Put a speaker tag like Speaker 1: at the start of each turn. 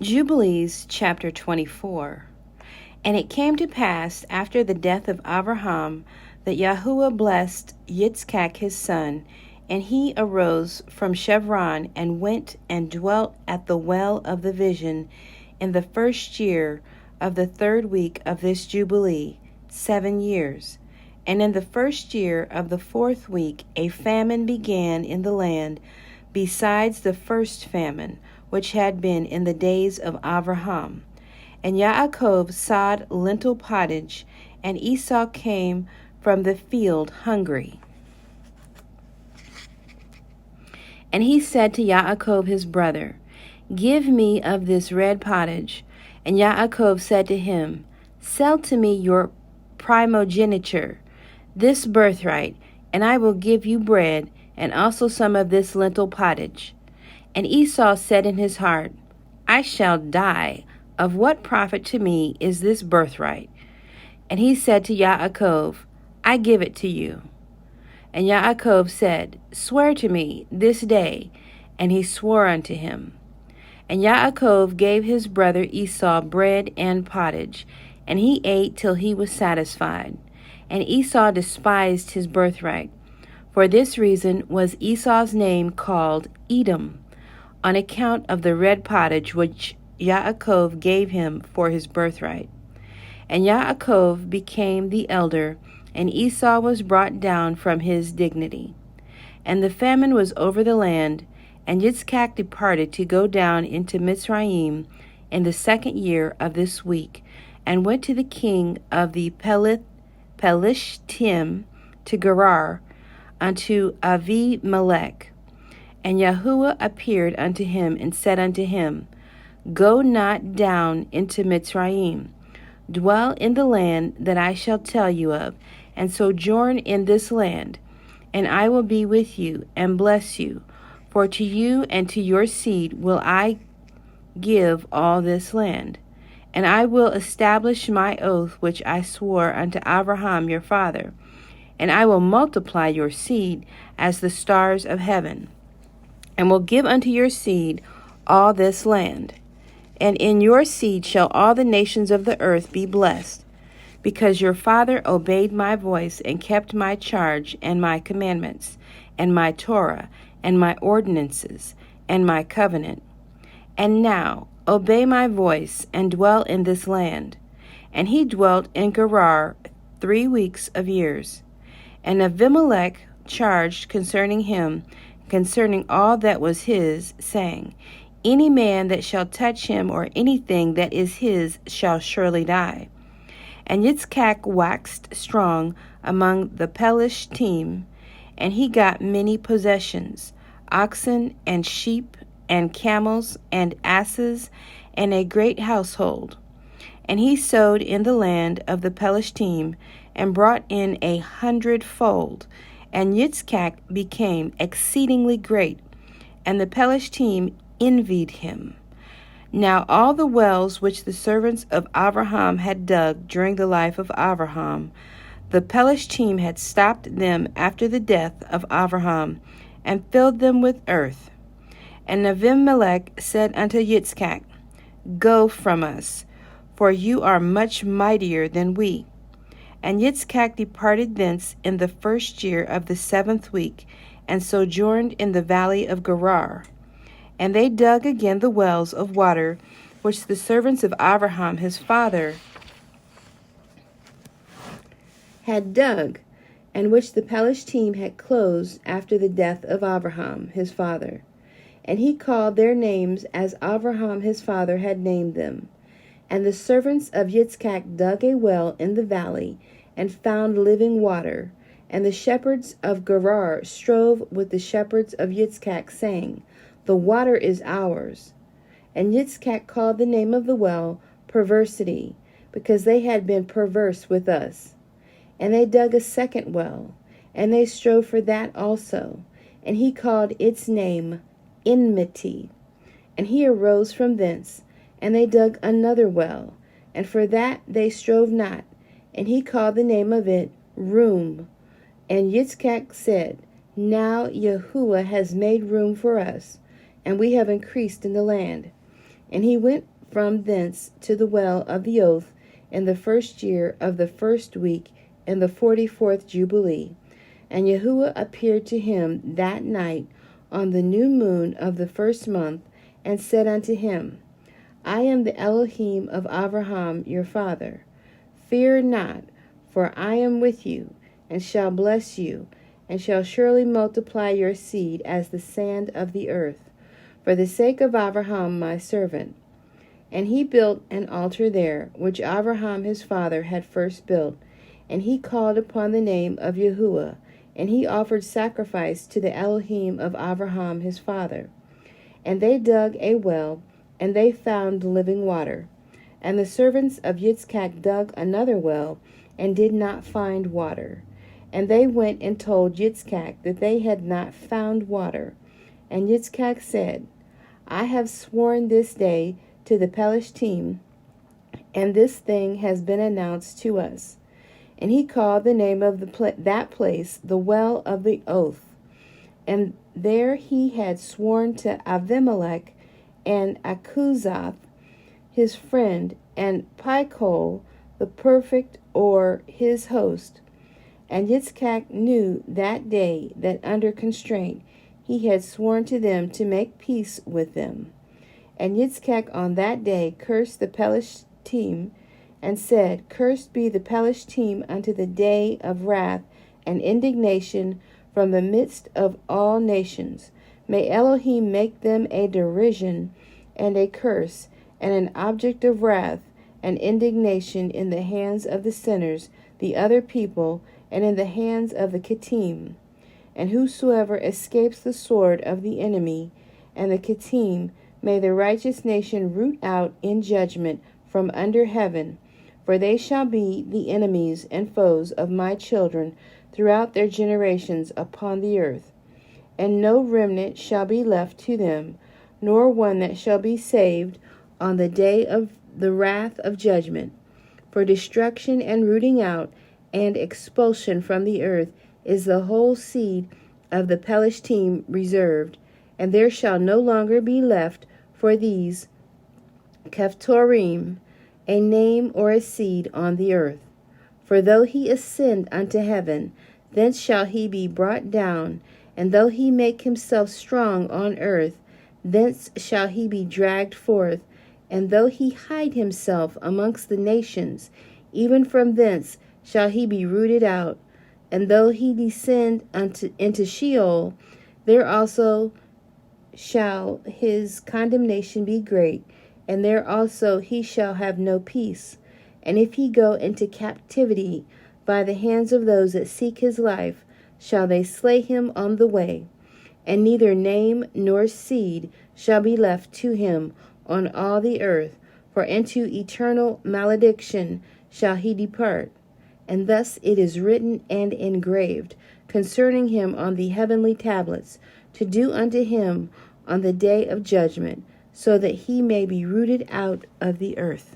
Speaker 1: Jubilees chapter 24. And it came to pass after the death of Abraham that Yahuwah blessed Yitzchak his son, and he arose from Chevron and went and dwelt at the well of the vision in the first year of the 3rd week of this Jubilee, 7 years. And in the first year of the 4th week a famine began in the land, besides the first famine, which had been in the days of Abraham. And Yaakov sowed lentil pottage, and Esau came from the field hungry. And he said to Yaakov his brother, Give me of this red pottage. And Yaakov said to him, Sell to me your primogeniture, this birthright, and I will give you bread, and also some of this lentil pottage. And Esau said in his heart, I shall die. Of what profit to me is this birthright? And he said to Yaakov, I give it to you. And Yaakov said, Swear to me this day. And he swore unto him. And Yaakov gave his brother Esau bread and pottage, and he ate till he was satisfied. And Esau despised his birthright. For this reason was Esau's name called Edom, on account of the red pottage which Yaakov gave him for his birthright. And Yaakov became the elder, and Esau was brought down from his dignity. And the famine was over the land, and Yitzchak departed to go down into Mitzrayim in the 2nd year of this week, and went to the king of the Pelishtim to Gerar, unto Avimelech. And Yahuwah appeared unto him and said unto him, Go not down into Mitzrayim. Dwell in the land that I shall tell you of, and sojourn in this land. And I will be with you, and bless you. For to you and to your seed will I give all this land. And I will establish my oath which I swore unto Abraham your father. And I will multiply your seed as the stars of heaven, and will give unto your seed all this land. And in your seed shall all the nations of the earth be blessed, because your father obeyed my voice and kept my charge and my commandments, and my Torah, and my ordinances, and my covenant. And now obey my voice, and dwell in this land. And he dwelt in Gerar 3 weeks of years. And Abimelech charged concerning him, concerning all that was his, saying, Any man that shall touch him or anything that is his shall surely die. And Yitzchak waxed strong among the Pelishtim, and he got many possessions, oxen and sheep and camels and asses, and a great household. And he sowed in the land of the Pelishtim, and brought in 100-fold. And Yitzchak became exceedingly great, and the Pelishtim envied him. Now all the wells which the servants of Abraham had dug during the life of Abraham, the Pelishtim had stopped them after the death of Abraham, and filled them with earth. And Abimelech said unto Yitzchak, Go from us, for you are much mightier than we. And Yitzchak departed thence in the 1st year of the 7th week, and sojourned in the valley of Gerar. And they dug again the wells of water, which the servants of Abraham his father had dug, and which the Pelishtim had closed after the death of Abraham his father. And he called their names as Abraham his father had named them. And the servants of Yitzchak dug a well in the valley, and found living water. And the shepherds of Gerar strove with the shepherds of Yitzchak, saying, The water is ours. And Yitzchak called the name of the well Perversity, because they had been perverse with us. And they dug a 2nd well, and they strove for that also. And he called its name Enmity. And he arose from thence, and they dug another well, and for that they strove not. And he called the name of it Room. And Yitzchak said, Now Yahuwah has made room for us, and we have increased in the land. And he went from thence to the well of the oath in the 1st year of the 1st week in the 44th Jubilee. And Yahuwah appeared to him that night on the new moon of the 1st month, and said unto him, I am the Elohim of Abraham your father. Fear not, for I am with you, and shall bless you, and shall surely multiply your seed as the sand of the earth, for the sake of Abraham my servant. And he built an altar there, which Abraham his father had first built, and he called upon the name of Yahuwah, and he offered sacrifice to the Elohim of Abraham his father. And they dug a well, and they found living water. And the servants of Yitzchak dug another well, and did not find water. And they went and told Yitzchak that they had not found water. And Yitzchak said, I have sworn this day to the Pelishtim, and this thing has been announced to us. And he called the name of that place the well of the oath. And there he had sworn to Avimelech and Akuzath, his friend, and Pichol, the perfect, or his host. And Yitzchak knew that day that under constraint he had sworn to them to make peace with them. And Yitzchak on that day cursed the Pelishtim, and said, Cursed be the Pelishtim unto the day of wrath and indignation from the midst of all nations. May Elohim make them a derision and a curse, and an object of wrath and indignation in the hands of the sinners, the other people, and in the hands of the Kittim. And whosoever escapes the sword of the enemy and the Kittim, may the righteous nation root out in judgment from under heaven, for they shall be the enemies and foes of my children throughout their generations upon the earth. And no remnant shall be left to them, nor one that shall be saved on the day of the wrath of judgment. For destruction and rooting out and expulsion from the earth is the whole seed of the Pelishtim reserved, and there shall no longer be left for these Kephtorim a name or a seed on the earth. For though he ascend unto heaven, thence shall he be brought down, and though he make himself strong on earth, thence shall he be dragged forth, and though he hide himself amongst the nations, even from thence shall he be rooted out. And though he descend into Sheol, there also shall his condemnation be great, and there also he shall have no peace. And if he go into captivity by the hands of those that seek his life, shall they slay him on the way. And neither name nor seed shall be left to him on all the earth, for into eternal malediction shall he depart. And thus it is written and engraved concerning him on the heavenly tablets, to do unto him on the day of judgment, so that he may be rooted out of the earth.